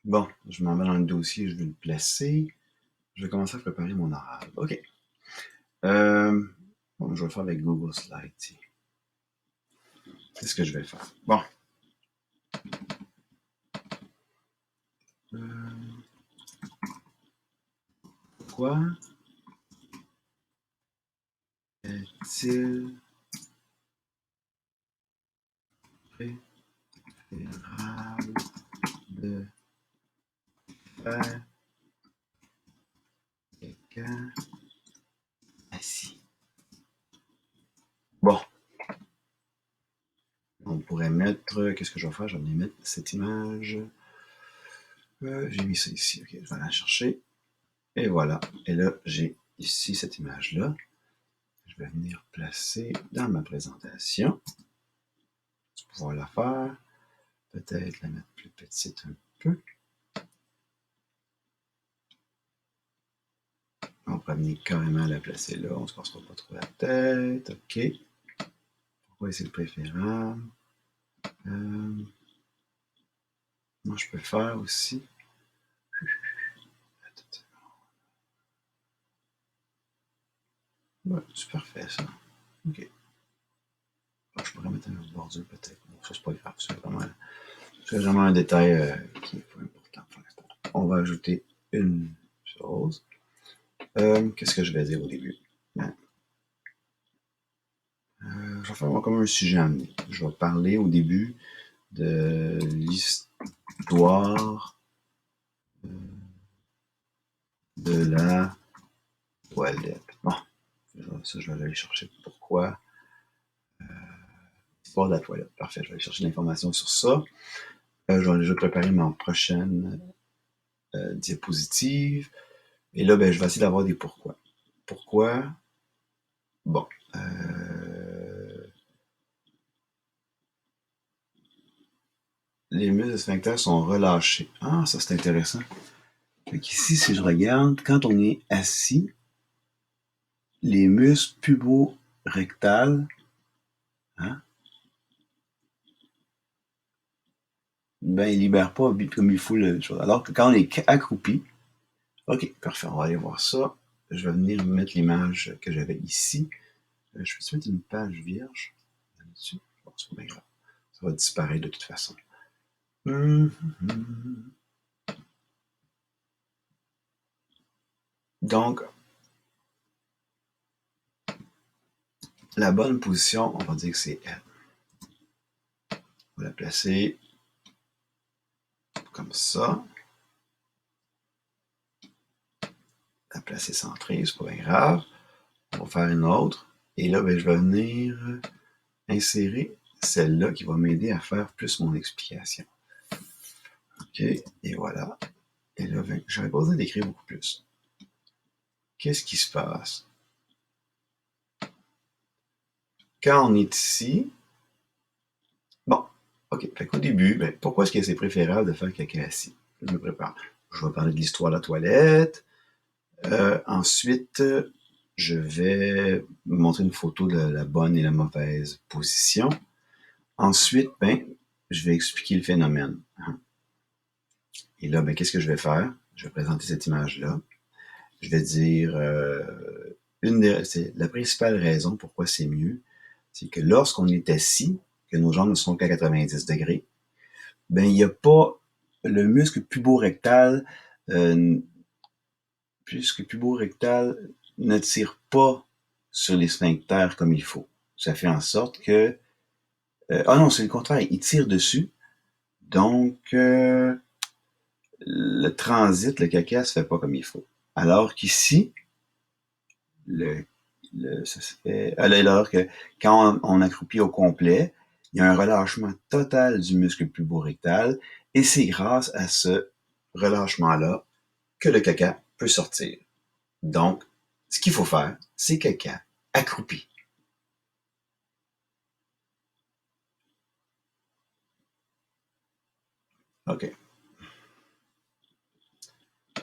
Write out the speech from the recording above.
Bon, je m'en mets dans le dossier, je vais le placer. Je vais commencer à préparer mon oral. OK. Bon, je vais le faire avec Google Slides. C'est ce que je vais faire. Bon. Pourquoi est-il préférable de faire quelqu'un assis? Bon. On pourrait mettre... Qu'est-ce que je vais faire? Je vais mettre cette image. J'ai mis ça ici. OK, je vais aller la chercher. Et voilà. Et là, j'ai ici cette image-là. Je vais venir placer dans ma présentation. Je vais pouvoir la faire. Peut-être la mettre plus petite un peu. On pourrait venir carrément la placer là. On ne se passera pas trop la tête. OK. Pourquoi c'est le préférable? Moi, je peux faire aussi. Ouais, c'est parfait ça. OK. Alors, je pourrais mettre un autre bordure peut-être. Bon, ça, c'est pas grave. C'est vraiment un détail qui est pas important pour l'instant. On va ajouter une chose. Qu'est-ce que je vais dire au début? Ben, je vais faire comme un sujet amené. Je vais parler au début de l'histoire de la toilette. Bon, ça, je vais aller chercher pourquoi. L'histoire de la toilette. Parfait, je vais aller chercher l'information sur ça. Je vais déjà préparer ma prochaine diapositive. Et là, ben, je vais essayer d'avoir des pourquoi. Pourquoi? Bon. Les muscles sphincters sont relâchés. Ah, ça c'est intéressant. Ici, si je regarde, quand on est assis, les muscles pubo-rectales, hein, ben, ils ne libèrent pas comme il faut le chose. Alors que quand on est accroupi, OK, parfait, on va aller voir ça. Je vais venir mettre l'image que j'avais ici. Je peux-tu mettre une page vierge là-dessus? Bon, c'est pas bien grave. Ça va disparaître de toute façon. Donc, la bonne position, on va dire que c'est elle. On va la placer comme ça. La placer centrée, c'est pas bien grave. On va faire une autre. Et là, ben, je vais venir insérer celle-là qui va m'aider à faire plus mon explication. OK, et voilà. Et là, ben, j'aurais pas besoin d'écrire beaucoup plus. Qu'est-ce qui se passe? Quand on est ici, bon, OK, fait qu'au début, ben, pourquoi est-ce que c'est préférable de faire caca assis? Je me prépare. Je vais parler de l'histoire de la toilette. Ensuite, je vais montrer une photo de la bonne et la mauvaise position. Ensuite, ben, je vais expliquer le phénomène. Et là, ben, qu'est-ce que je vais faire? Je vais présenter cette image-là. Je vais dire c'est la principale raison pourquoi c'est mieux, c'est que lorsqu'on est assis, que nos jambes ne sont qu'à 90 degrés, ben il n'y a pas le muscle puborectal, ne tire pas sur les sphincters comme il faut. Ça fait en sorte que ah non, c'est le contraire, il tire dessus. Donc le transit, le caca se fait pas comme il faut. Alors qu'ici, ça se fait. Alors que quand on accroupit au complet, il y a un relâchement total du muscle puborectal et c'est grâce à ce relâchement-là que le caca peut sortir. Donc, ce qu'il faut faire, c'est caca accroupi. OK.